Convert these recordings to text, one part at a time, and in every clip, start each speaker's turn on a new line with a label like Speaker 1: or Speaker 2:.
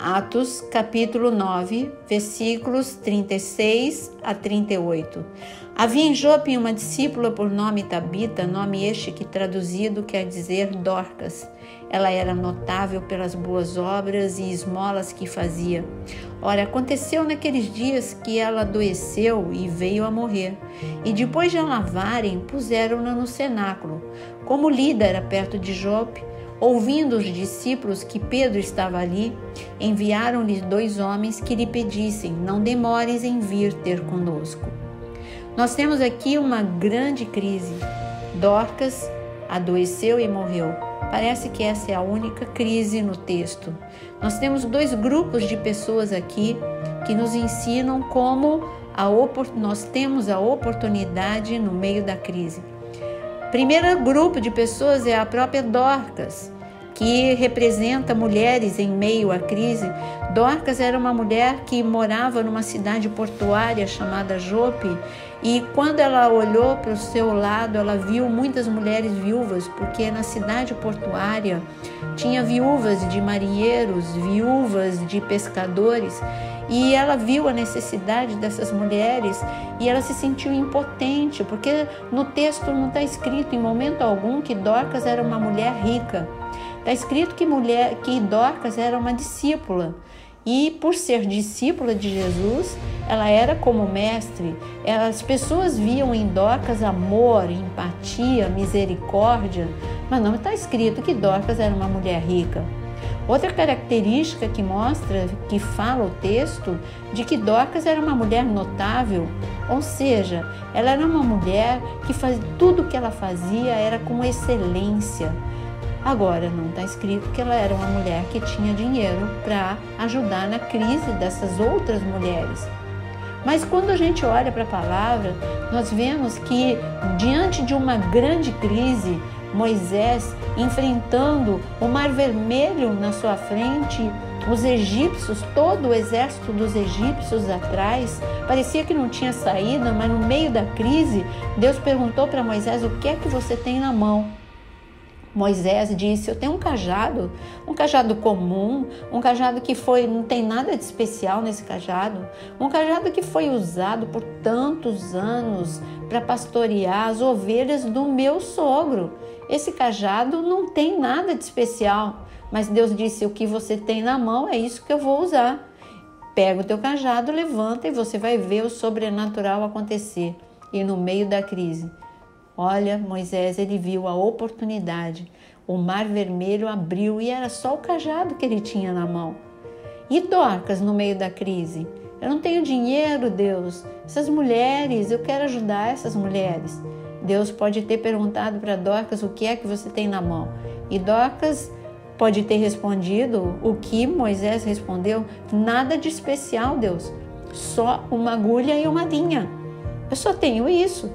Speaker 1: Atos, capítulo 9, versículos 36 a 38. Havia em Jope uma discípula por nome Tabita, nome este que traduzido quer dizer Dorcas. Ela era notável pelas boas obras e esmolas que fazia. Ora, aconteceu naqueles dias que ela adoeceu e veio a morrer. E depois de a lavarem, puseram-na no cenáculo. Como Lida era perto de Jope, ouvindo os discípulos que Pedro estava ali, enviaram-lhe 2 homens que lhe pedissem: não demores em vir ter conosco. Nós temos aqui uma grande crise. Dorcas adoeceu e morreu. Parece que essa é a única crise no texto. Nós temos 2 grupos de pessoas aqui que nos ensinam como nós temos a oportunidade no meio da crise. Primeiro grupo de pessoas é a própria Dorcas, que representa mulheres em meio à crise. Dorcas era uma mulher que morava numa cidade portuária chamada Jope, e quando ela olhou para o seu lado, ela viu muitas mulheres viúvas, porque na cidade portuária tinha viúvas de marinheiros, viúvas de pescadores, e ela viu a necessidade dessas mulheres e ela se sentiu impotente, porque no texto não está escrito em momento algum que Dorcas era uma mulher rica. Está escrito que Dorcas era uma discípula, e por ser discípula de Jesus, ela era como mestre. As pessoas viam em Dorcas amor, empatia, misericórdia, mas não está escrito que Dorcas era uma mulher rica. Outra característica que mostra, que fala o texto, de que Dorcas era uma mulher notável, ou seja, ela era uma mulher que tudo que ela fazia era com excelência. Agora, não está escrito que ela era uma mulher que tinha dinheiro para ajudar na crise dessas outras mulheres. Mas quando a gente olha para a palavra, nós vemos que diante de uma grande crise, Moisés enfrentando o Mar Vermelho na sua frente, os egípcios, todo o exército dos egípcios atrás, parecia que não tinha saída, mas no meio da crise, Deus perguntou para Moisés: o que é que você tem na mão? Moisés disse: eu tenho um cajado comum, um cajado que não tem nada de especial nesse cajado, um cajado que foi usado por tantos anos para pastorear as ovelhas do meu sogro. Esse cajado não tem nada de especial, mas Deus disse: o que você tem na mão é isso que eu vou usar. Pega o teu cajado, levanta e você vai ver o sobrenatural acontecer. E no meio da crise, olha, Moisés, ele viu a oportunidade. O Mar Vermelho abriu e era só o cajado que ele tinha na mão. E Dorcas no meio da crise? Eu não tenho dinheiro, Deus. Essas mulheres, eu quero ajudar essas mulheres. Deus pode ter perguntado para Dorcas: o que é que você tem na mão? E Dorcas pode ter respondido o que Moisés respondeu: nada de especial, Deus. Só uma agulha e uma linha. Eu só tenho isso.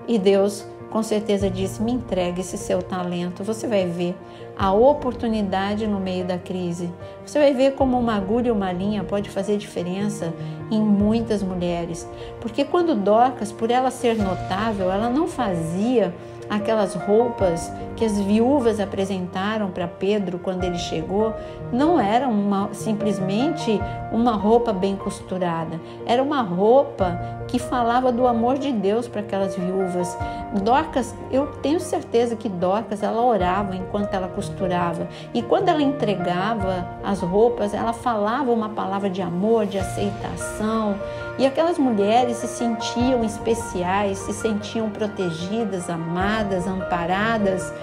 Speaker 1: E Deus com certeza disse: me entregue esse seu talento. Você vai ver a oportunidade no meio da crise. Você vai ver como uma agulha e uma linha pode fazer diferença em muitas mulheres. Porque quando Dorcas, por ela ser notável, ela não fazia aquelas roupas que as viúvas apresentaram para Pedro quando ele chegou, não era simplesmente uma roupa bem costurada, era uma roupa que falava do amor de Deus para aquelas viúvas. Dorcas, eu tenho certeza que Dorcas, ela orava enquanto ela costurava, e quando ela entregava as roupas, ela falava uma palavra de amor, de aceitação, e aquelas mulheres se sentiam especiais, se sentiam protegidas, amadas, amparadas.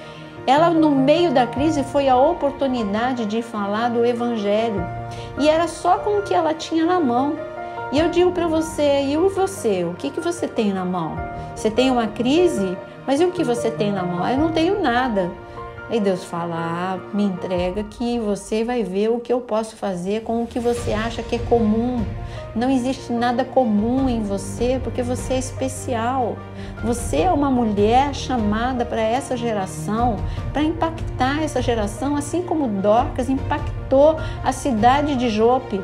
Speaker 1: Ela, no meio da crise, foi a oportunidade de falar do Evangelho. E era só com o que ela tinha na mão. E eu digo para você, e você? O que você tem na mão? Você tem uma crise? Mas e o que você tem na mão? Eu não tenho nada. Aí Deus fala: me entrega que você vai ver o que eu posso fazer com o que você acha que é comum. Não existe nada comum em você, porque você é especial. Você é uma mulher chamada para essa geração, para impactar essa geração, assim como Dorcas impactou a cidade de Jope.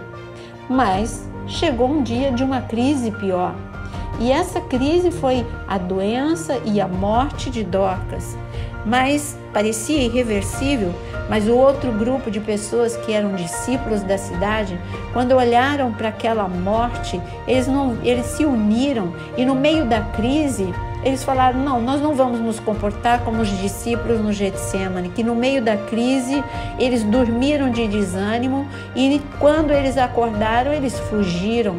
Speaker 1: Mas chegou um dia de uma crise pior. E essa crise foi a doença e a morte de Dorcas. Mas parecia irreversível, mas o outro grupo de pessoas que eram discípulos da cidade, quando olharam para aquela morte, eles se uniram e no meio da crise, eles falaram, não, nós não vamos nos comportar como os discípulos no Getsêmani, que no meio da crise eles dormiram de desânimo e quando eles acordaram, eles fugiram.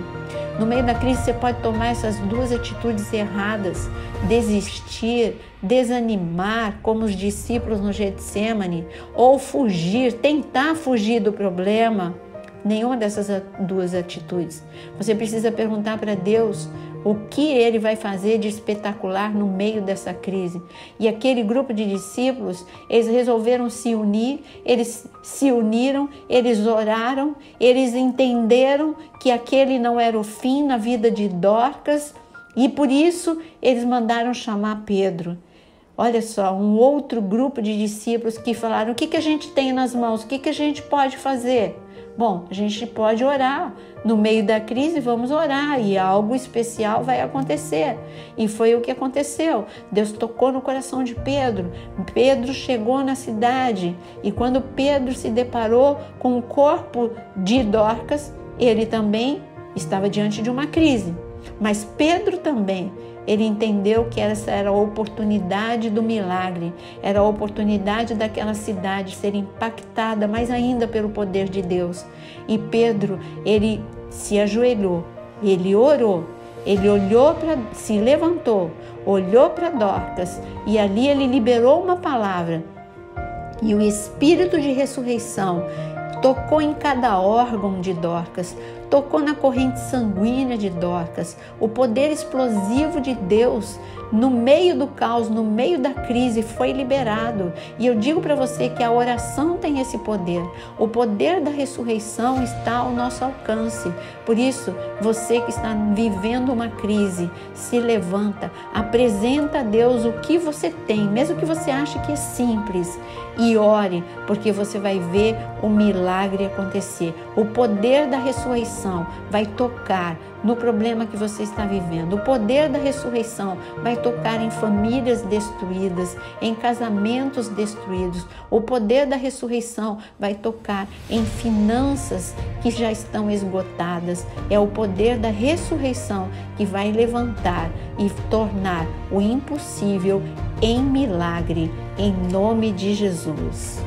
Speaker 1: No meio da crise você pode tomar essas duas atitudes erradas, desistir, desanimar, como os discípulos no Getsêmani, ou fugir, tentar fugir do problema. Nenhuma dessas duas atitudes. Você precisa perguntar para Deus o que Ele vai fazer de espetacular no meio dessa crise. E aquele grupo de discípulos, eles resolveram se unir, eles se uniram, eles oraram, eles entenderam que aquele não era o fim na vida de Dorcas e por isso eles mandaram chamar Pedro. Olha só, um outro grupo de discípulos que falaram, o que a gente tem nas mãos? O que a gente pode fazer? Bom, a gente pode orar. No meio da crise, vamos orar e algo especial vai acontecer. E foi o que aconteceu. Deus tocou no coração de Pedro. Pedro chegou na cidade e quando Pedro se deparou com o corpo de Dorcas, ele também estava diante de uma crise. Mas Pedro também, ele entendeu que essa era a oportunidade do milagre, era a oportunidade daquela cidade ser impactada mais ainda pelo poder de Deus. E Pedro, ele se ajoelhou, ele orou, ele se levantou, olhou para Dorcas e ali ele liberou uma palavra. E o Espírito de ressurreição tocou em cada órgão de Dorcas, tocou na corrente sanguínea de Dorcas. O poder explosivo de Deus no meio do caos, no meio da crise, foi liberado. E eu digo para você que a oração tem esse poder. O poder da ressurreição está ao nosso alcance. Por isso, você que está vivendo uma crise, se levanta, apresenta a Deus o que você tem, mesmo que você ache que é simples, e ore, porque você vai ver o milagre acontecer. O poder da ressurreição vai tocar no problema que você está vivendo. O poder da ressurreição vai tocar em famílias destruídas, em casamentos destruídos. O poder da ressurreição vai tocar em finanças que já estão esgotadas. É o poder da ressurreição que vai levantar e tornar o impossível em milagre, em nome de Jesus.